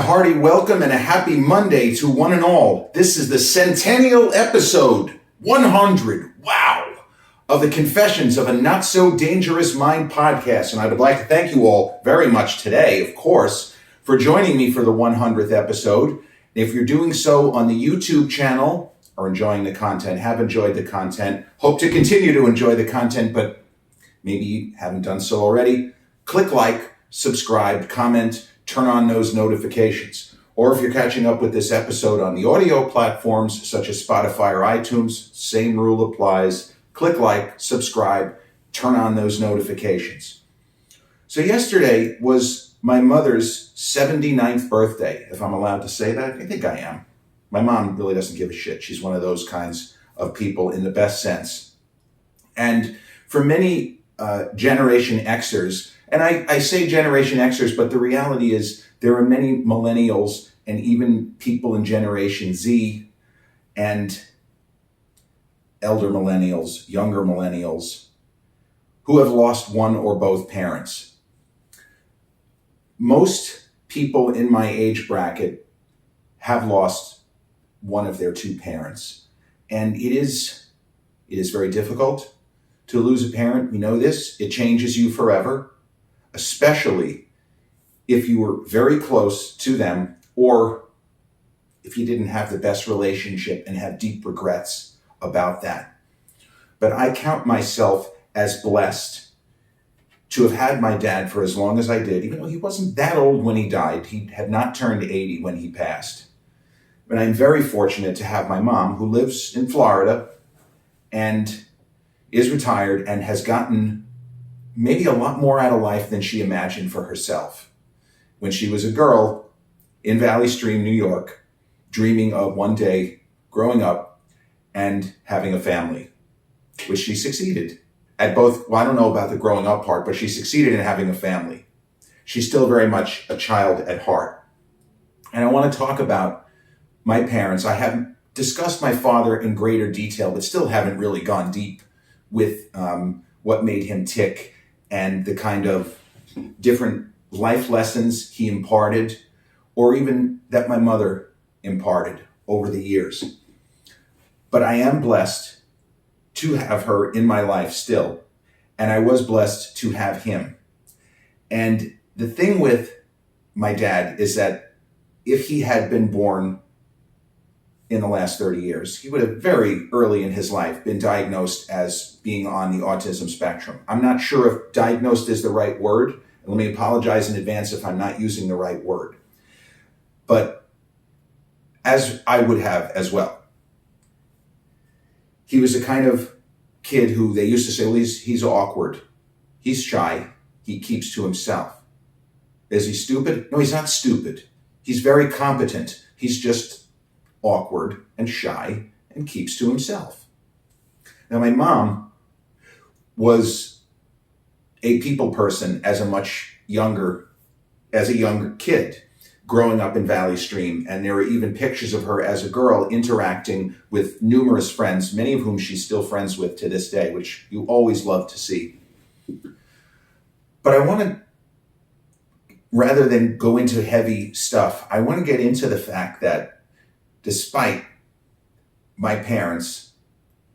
hearty welcome and a happy Monday to one and all. This is the centennial episode 100, wow, of the Confessions of a Not So Dangerous Mind podcast. And I would like to thank you all very much today, of course, for joining me for the 100th episode. If you're doing so on the YouTube channel or enjoying the content, have enjoyed the content, hope to continue to enjoy the content, but maybe you haven't done so already, click like, subscribe, comment, turn on those notifications. Or if you're catching up with this episode on the audio platforms such as Spotify or iTunes, same rule applies. Click like, subscribe, turn on those notifications. So yesterday was my mother's 79th birthday, if I'm allowed to say that. I think I am. My mom really doesn't give a shit. She's one of those kinds of people in the best sense. And for many Generation Xers, and I say Generation Xers, but the reality is there are many millennials and even people in Generation Z and elder millennials, younger millennials, who have lost one or both parents. Most people in my age bracket have lost one of their two parents. And it is very difficult to lose a parent. We know this. It changes you forever, especially if you were very close to them or if you didn't have the best relationship and have deep regrets about that. But I count myself as blessed to have had my dad for as long as I did, even though he wasn't that old when he died. He had not turned 80 when he passed. But I'm very fortunate to have my mom, who lives in Florida and is retired and has gotten maybe a lot more out of life than she imagined for herself. When she was a girl in Valley Stream, New York, dreaming of one day growing up and having a family, which she succeeded at both. Well, I don't know about the growing up part, but she succeeded in having a family. She's still very much a child at heart. And I want to talk about my parents. I haven't discussed my father in greater detail, but still haven't really gone deep with what made him tick and the kind of different life lessons he imparted, or even that my mother imparted over the years. But I am blessed to have her in my life still, and I was blessed to have him. And the thing with my dad is that if he had been born in the last 30 years, he would have very early in his life been diagnosed as being on the autism spectrum. I'm not sure if diagnosed is the right word. And let me apologize in advance if I'm not using the right word. But as I would have as well. He was a kind of kid who they used to say, well, he's awkward. He's shy. He keeps to himself. Is he stupid? No, he's not stupid. He's very competent. He's just awkward and shy and keeps to himself. Now, my mom was a people person as a younger kid growing up in Valley Stream. And there are even pictures of her as a girl interacting with numerous friends, many of whom she's still friends with to this day, which you always love to see. But I want to, rather than go into heavy stuff, I want to get into the fact that despite my parents,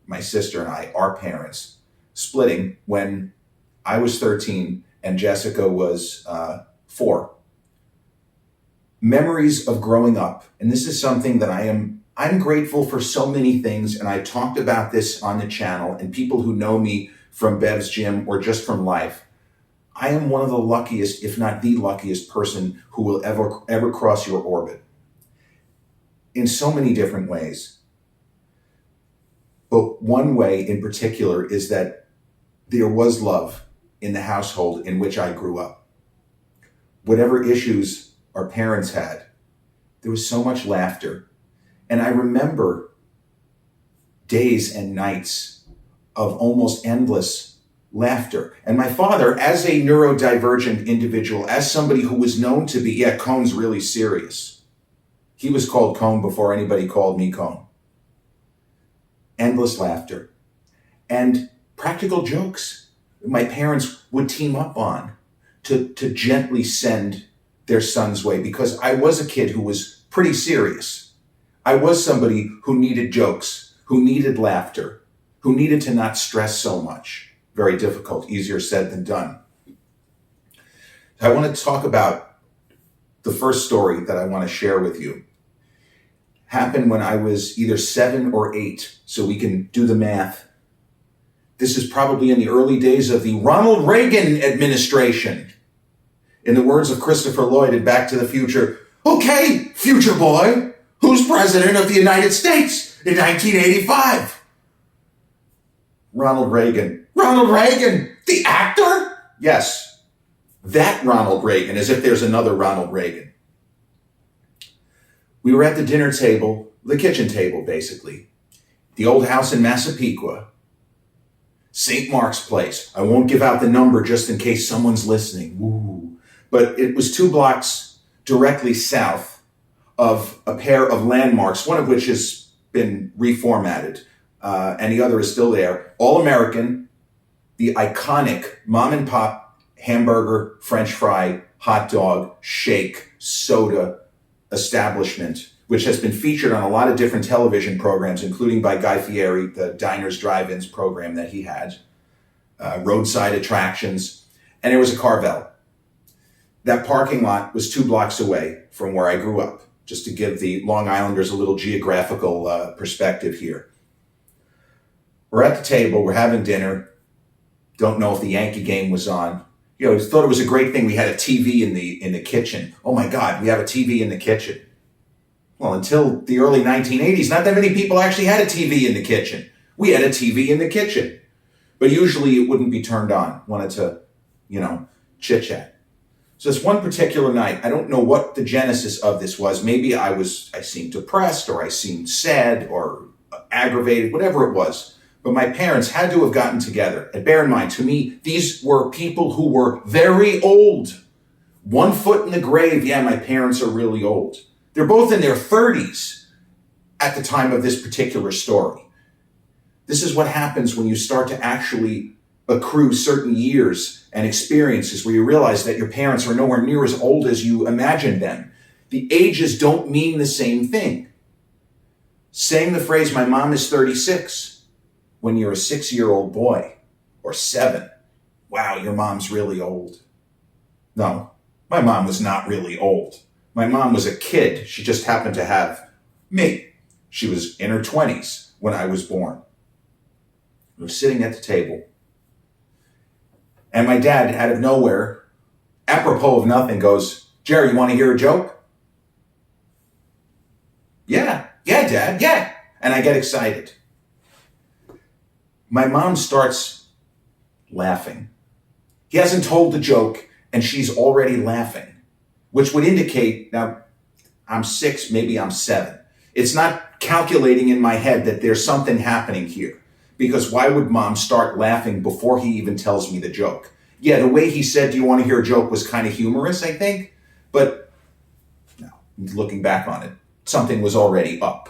my sister and I, our parents, splitting when I was 13 and Jessica was 4, memories of growing up, and this is something that I'm grateful for so many things, and I talked about this on the channel, and people who know me from Bev's Gym or just from life, I am one of the luckiest, if not the luckiest person who will ever cross your orbit. In so many different ways. But one way in particular is that there was love in the household in which I grew up. Whatever issues our parents had, there was so much laughter. And I remember days and nights of almost endless laughter. And my father, as a neurodivergent individual, as somebody who was known to be, Cone's really serious. He was called Cone before anybody called me Cone. Endless laughter. And practical jokes my parents would team up on to gently send their son's way because I was a kid who was pretty serious. I was somebody who needed jokes, who needed laughter, who needed to not stress so much. Very difficult, easier said than done. I want to talk about the first story that I want to share with you. Happened when I was either 7 or 8, so we can do the math. This is probably in the early days of the Ronald Reagan administration. In the words of Christopher Lloyd in Back to the Future, "Okay, future boy, who's president of the United States in 1985? Ronald Reagan. Ronald Reagan, the actor? Yes, that Ronald Reagan, as if there's another Ronald Reagan. We were at the dinner table, the kitchen table, basically. The old house in Massapequa. St. Mark's Place. I won't give out the number just in case someone's listening. Woo. But it was 2 blocks directly south of a pair of landmarks, one of which has been reformatted, and the other is still there. All American, the iconic mom and pop hamburger, French fry, hot dog, shake, soda establishment, which has been featured on a lot of different television programs, including by Guy Fieri, the Diners, Drive-Ins program that he had, roadside attractions, and there was a Carvel. That parking lot was 2 blocks away from where I grew up, just to give the Long Islanders a little geographical perspective here. We're at the table, we're having dinner, don't know if the Yankee game was on. You know, thought it was a great thing we had a TV in the kitchen. Oh my God, we have a TV in the kitchen. Well, until the early 1980s, not that many people actually had a TV in the kitchen. We had a TV in the kitchen. But usually it wouldn't be turned on. Wanted to, chit-chat. So this one particular night, I don't know what the genesis of this was. Maybe I seemed depressed, or I seemed sad or aggravated, whatever it was. But my parents had to have gotten together. And bear in mind, to me, these were people who were very old. 1 foot in the grave. Yeah, my parents are really old. They're both in their 30s at the time of this particular story. This is what happens when you start to actually accrue certain years and experiences where you realize that your parents are nowhere near as old as you imagined them. The ages don't mean the same thing. Saying the phrase, "my mom is 36," when you're a 6-year-old boy or 7, wow, your mom's really old. No, my mom was not really old. My mom was a kid. She just happened to have me. She was in her 20s when I was born. We were sitting at the table. And my dad, out of nowhere, apropos of nothing, goes, "Jerry, you want to hear a joke?" Yeah, Dad, yeah. And I get excited. My mom starts laughing. He hasn't told the joke, and she's already laughing, which would indicate, now, I'm 6, maybe I'm 7. It's not calculating in my head that there's something happening here, because why would mom start laughing before he even tells me the joke? Yeah, the way he said, "Do you want to hear a joke?" was kind of humorous, I think, but no, looking back on it, something was already up.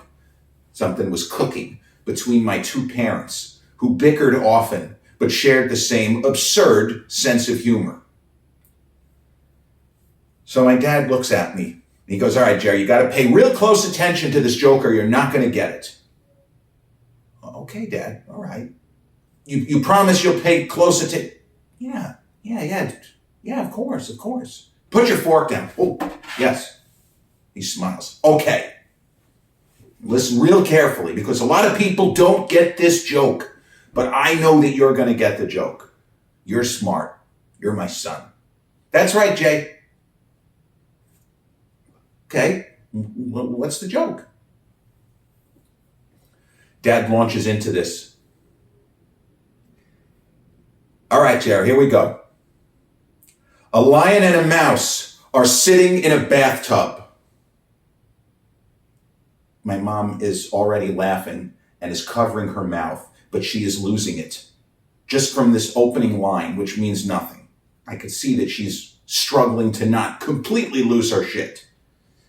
Something was cooking between my 2 parents, who bickered often, but shared the same absurd sense of humor. So my dad looks at me, and he goes, "All right, Jerry, you got to pay real close attention to this joke or you're not going to get it." "Okay, Dad, all right. You promise you'll pay close attention?" Yeah, of course. "Put your fork down." "Oh, yes." He smiles. "Okay. Listen real carefully, because a lot of people don't get this joke, but I know that you're going to get the joke. You're smart. You're my son." "That's right, Jay." "Okay, what's the joke?" Dad launches into this. "All right, Jerry, here we go. A lion and a mouse are sitting in a bathtub." My mom is already laughing and is covering her mouth, but she is losing it. Just from this opening line, which means nothing. I could see that she's struggling to not completely lose her shit.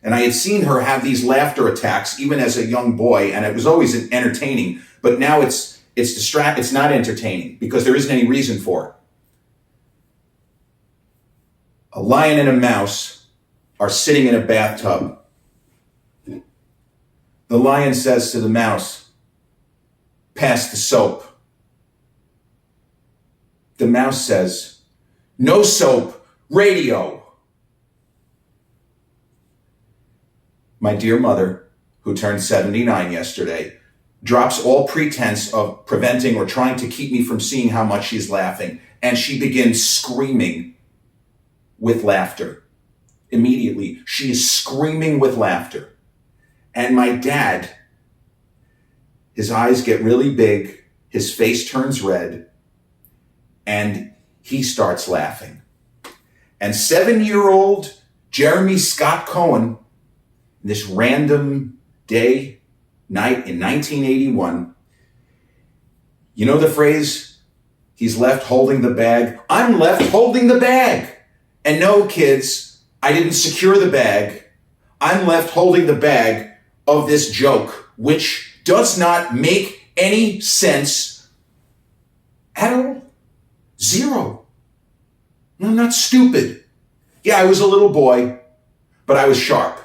And I had seen her have these laughter attacks even as a young boy, and it was always entertaining, but now it's not entertaining because there isn't any reason for it. A lion and a mouse are sitting in a bathtub. The lion says to the mouse, "Pass the soap." The mouse says, "No soap, radio." My dear mother, who turned 79 yesterday, drops all pretense of preventing or trying to keep me from seeing how much she's laughing, and she begins screaming with laughter. Immediately, she is screaming with laughter. And my dad, his eyes get really big, his face turns red, and he starts laughing. And 7-year-old Jeremy Scott Cohen, this random night in 1981, you know the phrase, "He's left holding the bag"? I'm left holding the bag. And no, kids, I didn't secure the bag. I'm left holding the bag of this joke, which does not make any sense at all. Zero. I'm not stupid. Yeah, I was a little boy, but I was sharp.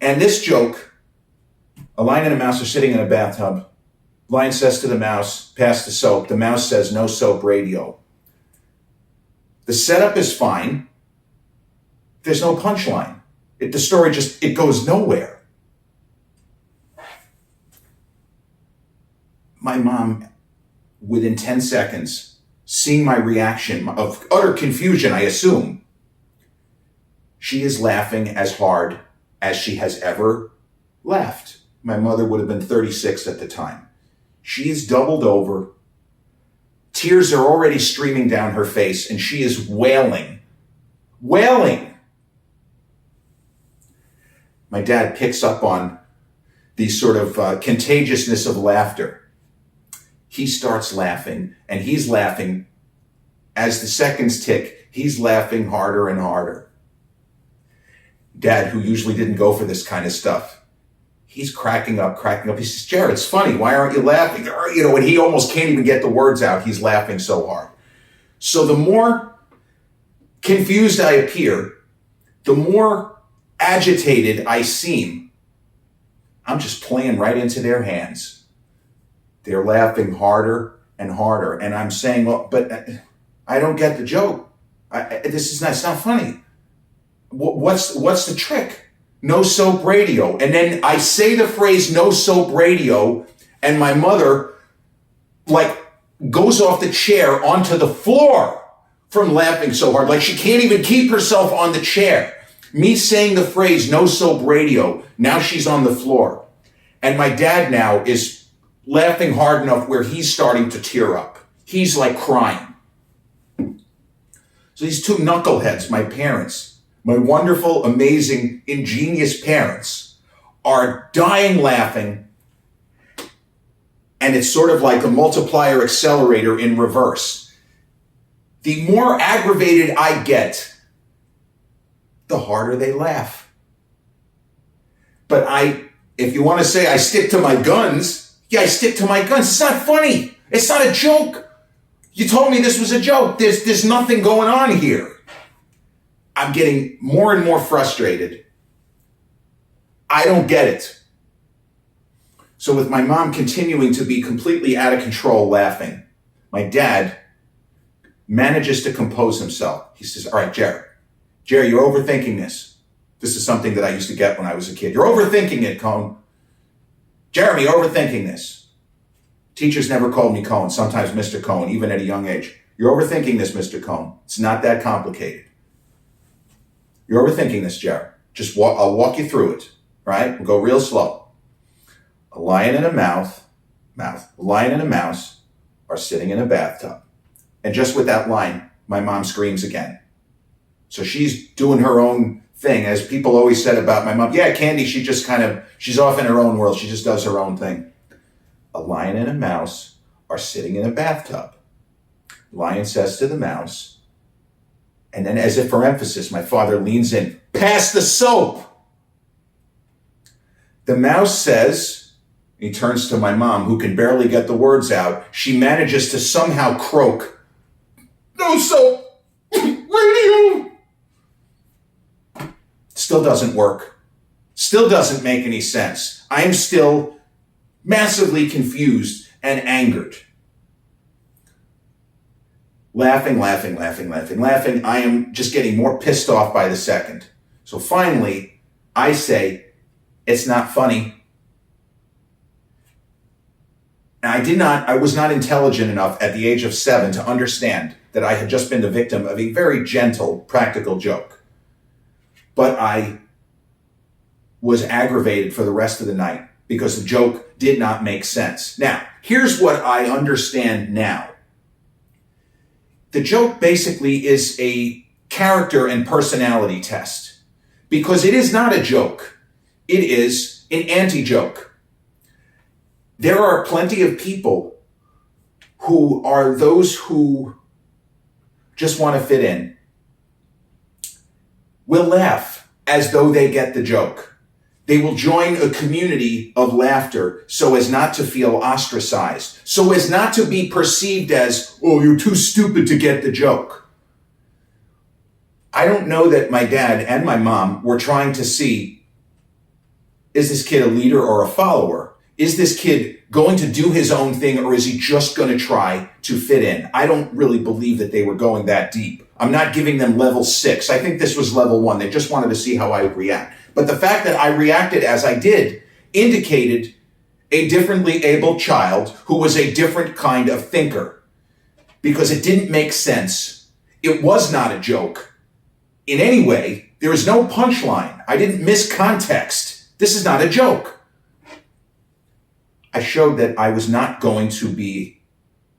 And this joke, a lion and a mouse are sitting in a bathtub. The lion says to the mouse, "Pass the soap." The mouse says, "No soap, radio." The setup is fine. There's no punchline. The story it goes nowhere. My mom, within 10 seconds, seeing my reaction of utter confusion, I assume, she is laughing as hard as she has ever laughed. My mother would have been 36 at the time. She is doubled over. Tears are already streaming down her face, and she is wailing. Wailing! My dad picks up on the sort of contagiousness of laughter. He starts laughing, and he's laughing. As the seconds tick, he's laughing harder and harder. Dad, who usually didn't go for this kind of stuff, he's cracking up. He says, "Jared, it's funny. Why aren't you laughing?" And he almost can't even get the words out. He's laughing so hard. So the more confused I appear, the more agitated I seem. I'm just playing right into their hands. They're laughing harder and harder. And I'm saying, "Well, but I don't get the joke. It's not funny. What's the trick? No soap, radio." And then I say the phrase "no soap, radio," and my mother goes off the chair onto the floor from laughing so hard. Like she can't even keep herself on the chair. Me saying the phrase "no soap, radio," now she's on the floor. And my dad now is laughing hard enough where he's starting to tear up. He's like crying. So these two knuckleheads, my parents, my wonderful, amazing, ingenious parents, are dying laughing. And it's sort of like a multiplier accelerator in reverse. The more aggravated I get, the harder they laugh. But if you want to say I stick to my guns, yeah, I stick to my guns. It's not funny. It's not a joke. You told me this was a joke. There's nothing going on here. I'm getting more and more frustrated. I don't get it. So with my mom continuing to be completely out of control laughing, my dad manages to compose himself. He says, "All right, Jerry, you're overthinking this." This is something that I used to get when I was a kid. "You're overthinking it, Cone. Jeremy, you're overthinking this." Teachers never called me Cone, sometimes Mr. Cone, even at a young age. "You're overthinking this, Mr. Cone. It's not that complicated. You're overthinking this, Jerry. I'll walk you through it, right? We'll go real slow. A lion and a mouse are sitting in a bathtub." And just with that line, my mom screams again. So she's doing her own thing, as people always said about my mom. Yeah, Candy, she's off in her own world. She just does her own thing. A lion and a mouse are sitting in a bathtub. The lion says to the mouse, and then as if for emphasis, my father leans in, "Pass the soap." The mouse says, he turns to my mom, who can barely get the words out. She manages to somehow croak, "No soap, radio." Still doesn't work. Still doesn't make any sense. I'm still massively confused and angered. Laughing. I am just getting more pissed off by the second. So finally, I say, it's not funny. And I was not intelligent enough at the age of 7 to understand that I had just been the victim of a very gentle, practical joke. But I was aggravated for the rest of the night because the joke did not make sense. Now, here's what I understand now. The joke basically is a character and personality test because it is not a joke. It is an anti-joke. There are plenty of people who are those who just want to fit in, will laugh as though they get the joke. They will join a community of laughter so as not to feel ostracized, so as not to be perceived as, oh, you're too stupid to get the joke. I don't know that my dad and my mom were trying to see, is this kid a leader or a follower? Is this kid going to do his own thing, or is he just going to try to fit in? I don't really believe that they were going that deep. I'm not giving them level 6. I think this was level 1. They just wanted to see how I would react. But the fact that I reacted as I did indicated a differently abled child who was a different kind of thinker, because it didn't make sense. It was not a joke in any way. There is no punchline. I didn't miss context. This is not a joke. I showed that I was not going to be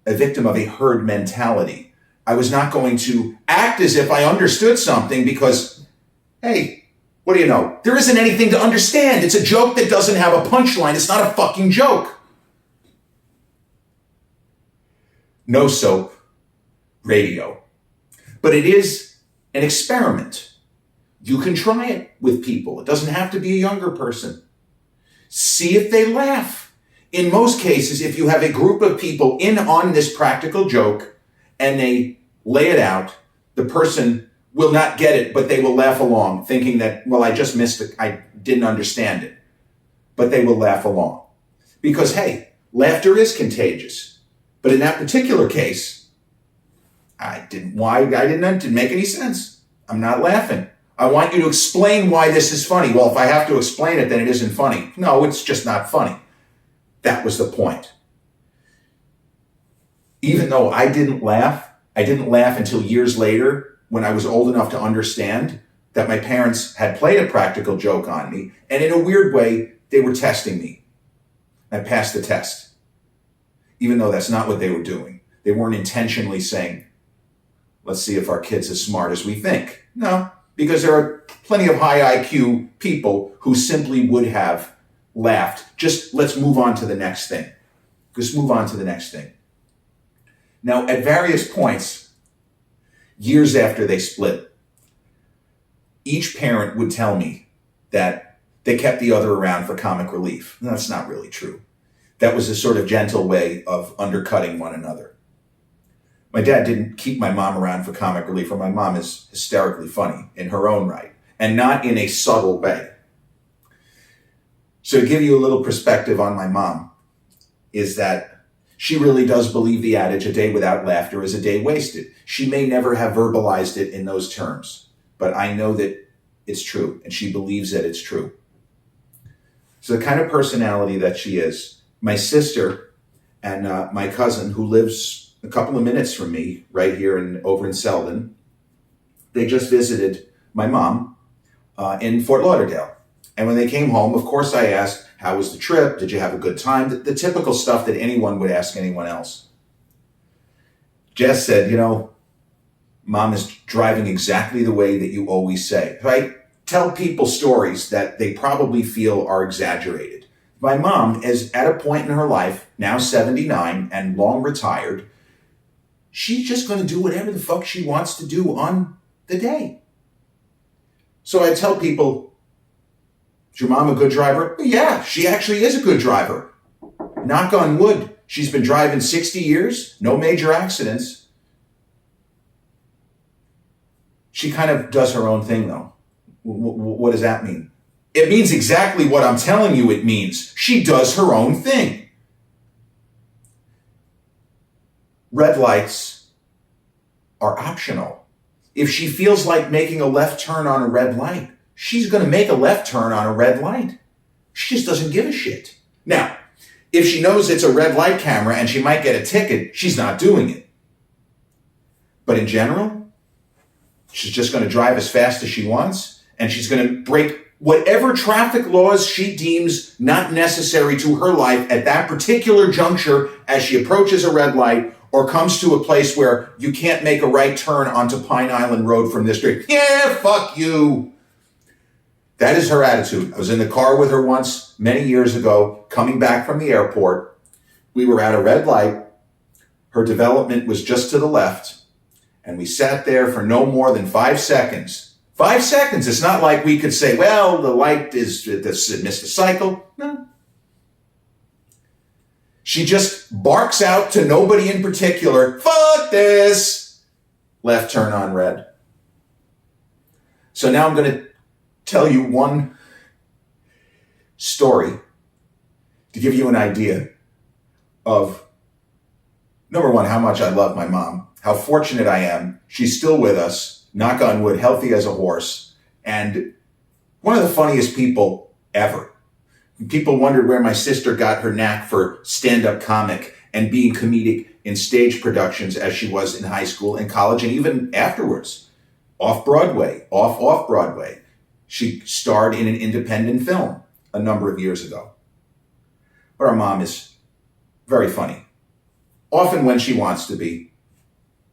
a victim of a herd mentality. I was not going to act as if I understood something because, hey, what do you know? There isn't anything to understand. It's a joke that doesn't have a punchline. It's not a fucking joke. No soap, radio. But it is an experiment. You can try it with people. It doesn't have to be a younger person. See if they laugh. In most cases, if you have a group of people in on this practical joke and they lay it out, the person will not get it, but they will laugh along, thinking that, well, I just missed it. I didn't understand it. But they will laugh along. Because, hey, laughter is contagious. But in that particular case, it didn't make any sense. I'm not laughing. I want you to explain why this is funny. Well, if I have to explain it, then it isn't funny. No, it's just not funny. That was the point. Even though I didn't laugh until years later when I was old enough to understand that my parents had played a practical joke on me, and in a weird way, they were testing me. I passed the test, even though that's not what they were doing. They weren't intentionally saying, let's see if our kid's as smart as we think. No, because there are plenty of high IQ people who simply would have laughed. Just let's move on to the next thing. Just move on to the next thing. Now, at various points, years after they split, each parent would tell me that they kept the other around for comic relief. No, that's not really true. That was a sort of gentle way of undercutting one another. My dad didn't keep my mom around for comic relief, for my mom is hysterically funny in her own right, and not in a subtle way. So to give you a little perspective on my mom, is that she really does believe the adage, a day without laughter is a day wasted. She may never have verbalized it in those terms, but I know that it's true, and she believes that it's true. So the kind of personality that she is, my sister and my cousin, who lives a couple of minutes from me, right here over in Selden, they just visited my mom in Fort Lauderdale. And when they came home, of course, I asked, how was the trip? Did you have a good time? The typical stuff that anyone would ask anyone else. Jess said, Mom is driving exactly the way that you always say. Right? Tell people stories that they probably feel are exaggerated. My mom is at a point in her life, now 79 and long retired, she's just going to do whatever the fuck she wants to do on the day. So I tell people, is your mom a good driver? Yeah, she actually is a good driver. Knock on wood. She's been driving 60 years, no major accidents. She kind of does her own thing, though. What does that mean? It means exactly what I'm telling you it means. She does her own thing. Red lights are optional. If she feels like making a left turn on a red light, she's going to make a left turn on a red light. She just doesn't give a shit. Now, if she knows it's a red light camera and she might get a ticket, she's not doing it. But in general, she's just going to drive as fast as she wants, and she's going to break whatever traffic laws she deems not necessary to her life at that particular juncture as she approaches a red light or comes to a place where you can't make a right turn onto Pine Island Road from this street. Yeah, fuck you. That is her attitude. I was in the car with her once, many years ago, coming back from the airport. We were at a red light. Her development was just to the left. And we sat there for no more than 5 seconds. 5 seconds. It's not like we could say, well, the light missed a cycle. No. She just barks out to nobody in particular, fuck this, left turn on red. So now I'm going to tell you one story to give you an idea of, number one, how much I love my mom, how fortunate I am. She's still with us, knock on wood, healthy as a horse, and one of the funniest people ever. People wondered where my sister got her knack for stand-up comic and being comedic in stage productions as she was in high school and college and even afterwards. Off-Broadway, off-Broadway. She starred in an independent film a number of years ago. But our mom is very funny. Often when she wants to be,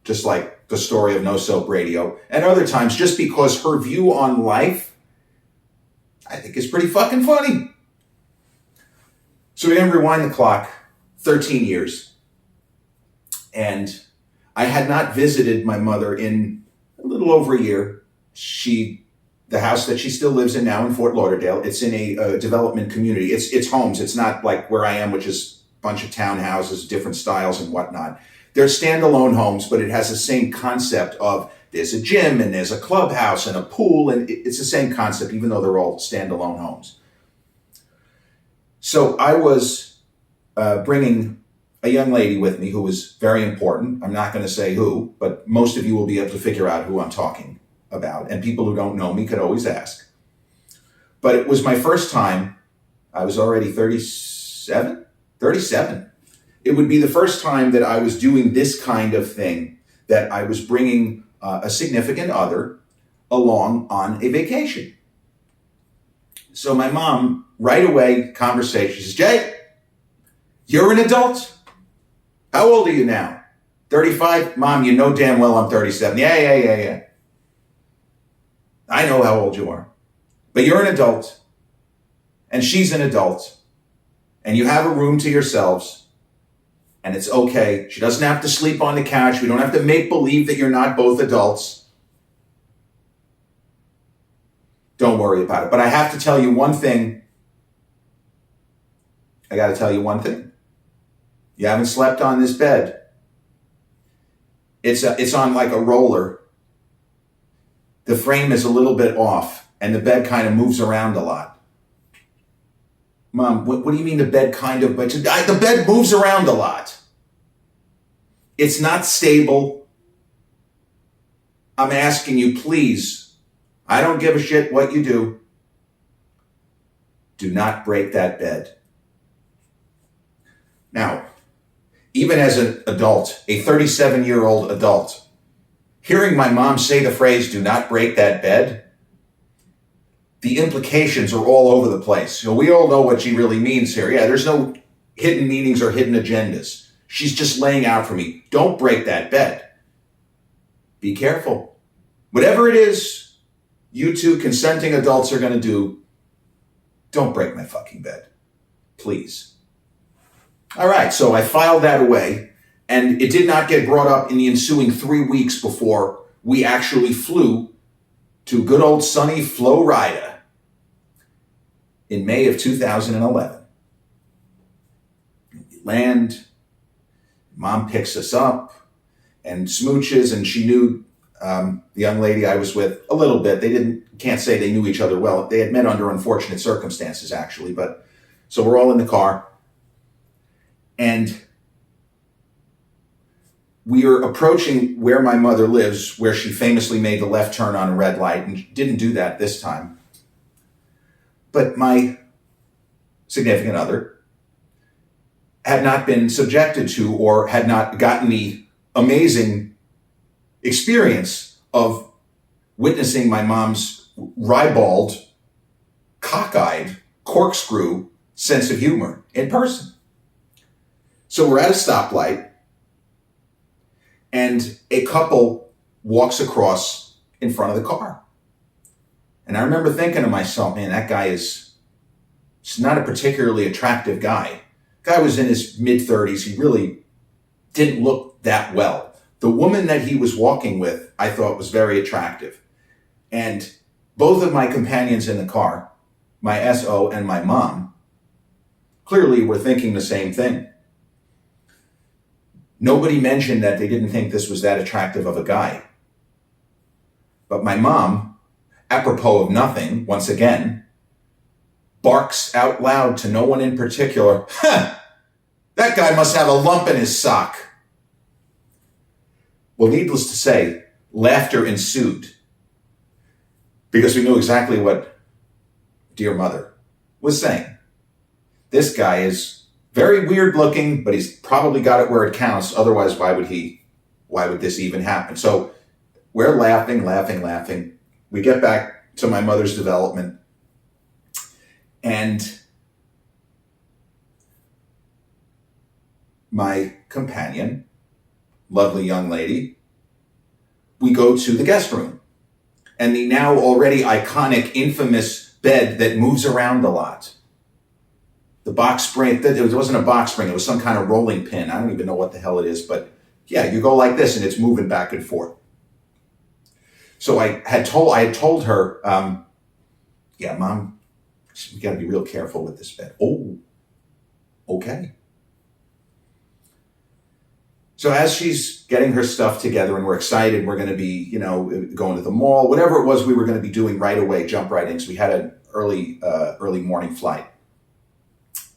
just like the story of No Soap Radio, and other times just because her view on life, I think, is pretty fucking funny. So we're going to rewind the clock 13 years. And I had not visited my mother in a little over a year. The house that she still lives in now in Fort Lauderdale, it's in a development community. It's homes. It's not like where I am, which is a bunch of townhouses, different styles and whatnot. They're standalone homes, but it has the same concept of there's a gym and there's a clubhouse and a pool. And it's the same concept, even though they're all standalone homes. So I was bringing a young lady with me who was very important. I'm not going to say who, but most of you will be able to figure out who I'm talking about. And people who don't know me could always ask. But it was my first time. I was already 37. It would be the first time that I was doing this kind of thing, that I was bringing a significant other along on a vacation. So my mom, right away, conversation, she says, Jay, you're an adult? How old are you now? 35? Mom, you know damn well I'm 37. Yeah. I know how old you are. But you're an adult, and she's an adult, and you have a room to yourselves, and it's okay. She doesn't have to sleep on the couch. We don't have to make believe that you're not both adults. Don't worry about it. But I have to tell you one thing. I got to tell you one thing. You haven't slept on this bed. It's on like a roller. The frame is a little bit off, and the bed kind of moves around a lot. Mom, what do you mean the bed kind of? But the bed moves around a lot. It's not stable. I'm asking you, please. I don't give a shit what you do. Do not break that bed. Now, even as an adult, a 37-year-old adult, hearing my mom say the phrase, do not break that bed, the implications are all over the place. We all know what she really means here. Yeah, there's no hidden meanings or hidden agendas. She's just laying out for me, don't break that bed. Be careful. Whatever it is you two consenting adults are going to do, don't break my fucking bed. Please. All right, so I filed that away, and it did not get brought up in the ensuing 3 weeks before we actually flew to good old sunny Florida in May of 2011. We land, Mom picks us up and smooches, and she knew The young lady I was with a little bit, can't say they knew each other well. They had met under unfortunate circumstances, actually. But so we're all in the car, and we are approaching where my mother lives, where she famously made the left turn on a red light, and didn't do that this time. But my significant other had not been subjected to, or had not gotten the amazing experience of witnessing my mom's ribald, cockeyed, corkscrew sense of humor in person. So we're at a stoplight, and a couple walks across in front of the car. And I remember thinking to myself, man, that guy is not a particularly attractive guy. Guy was in his mid-30s. He really didn't look that well. The woman that he was walking with, I thought, was very attractive. And both of my companions in the car, my SO and my mom, clearly were thinking the same thing. Nobody mentioned that they didn't think this was that attractive of a guy. But my mom, apropos of nothing, once again, barks out loud to no one in particular, "Huh, that guy must have a lump in his sock." Well, needless to say, laughter ensued, because we knew exactly what dear mother was saying. This guy is very weird looking, but he's probably got it where it counts. Otherwise, why would this even happen? So we're laughing. We get back to my mother's development, and my companion, lovely young lady, we go to the guest room, and the now already iconic, infamous bed that moves around a lot. The box spring, it wasn't a box spring, it was some kind of rolling pin. I don't even know what the hell it is, but yeah, you go like this and it's moving back and forth. So I had told her, yeah, Mom, we got to be real careful with this bed. Oh, okay. So as she's getting her stuff together and we're excited, we're going to be, going to the mall, whatever it was we were going to be doing right away, jump right in. So we had an early morning flight.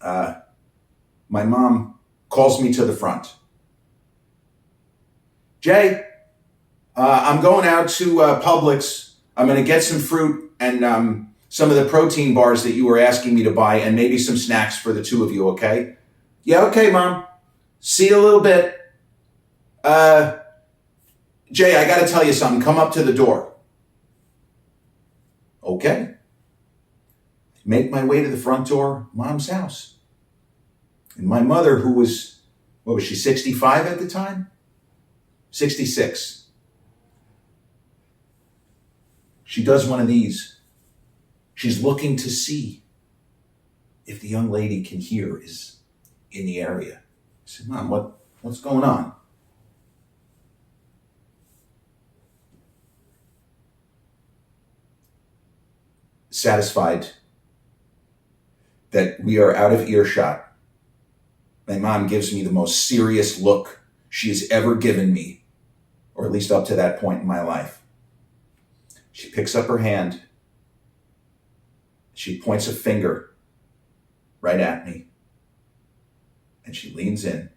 My mom calls me to the front. "Jay, I'm going out to Publix. I'm going to get some fruit and some of the protein bars that you were asking me to buy, and maybe some snacks for the two of you, okay?" "Yeah, okay, Mom. See you a little bit. Jay, I got to tell you something. Come up to the door." Okay. Make my way to the front door, Mom's house. And my mother, who was, what was she, 65 at the time? 66. She does one of these. She's looking to see if the young lady can hear is in the area. I said, "Mom, what's going on?" Satisfied that we are out of earshot, my mom gives me the most serious look she has ever given me, or at least up to that point in my life. She picks up her hand. She points a finger right at me, and she leans in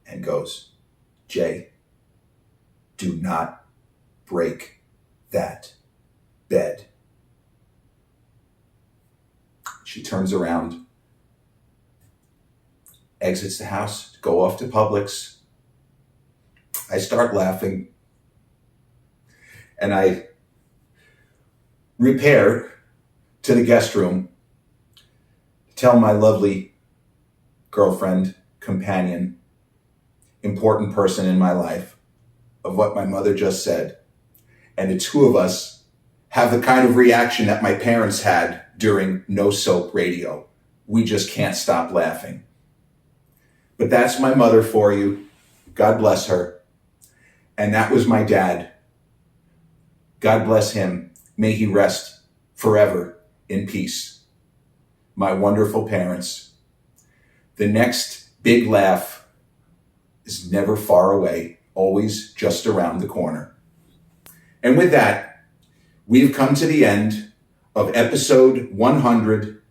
and goes, "Jay, do not break that bed." She turns around, exits the house to go off to Publix. I start laughing, and I repair to the guest room to tell my lovely girlfriend, companion, important person in my life of what my mother just said. And the two of us have the kind of reaction that my parents had during No Soap Radio. We just can't stop laughing. But that's my mother for you. God bless her. And that was my dad. God bless him. May he rest forever in peace. My wonderful parents. The next big laugh is never far away, always just around the corner. And with that, we've come to the end of episode 100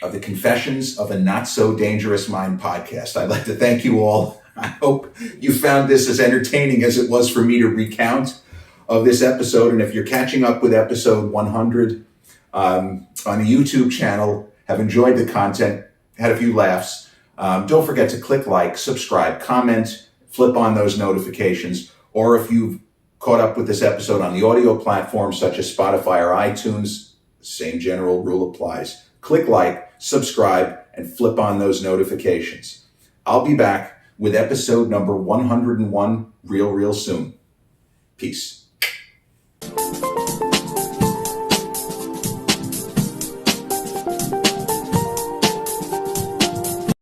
of the Confessions of a Not So Dangerous Mind podcast. I'd like to thank you all. I hope you found this as entertaining as it was for me to recount of this episode. And if you're catching up with episode 100 on the YouTube channel, have enjoyed the content, had a few laughs, don't forget to click like, subscribe, comment, flip on those notifications. Or if you've caught up with this episode on the audio platforms such as Spotify or iTunes, the same general rule applies. Click like, subscribe, and flip on those notifications. I'll be back with episode number 101 real soon. Peace.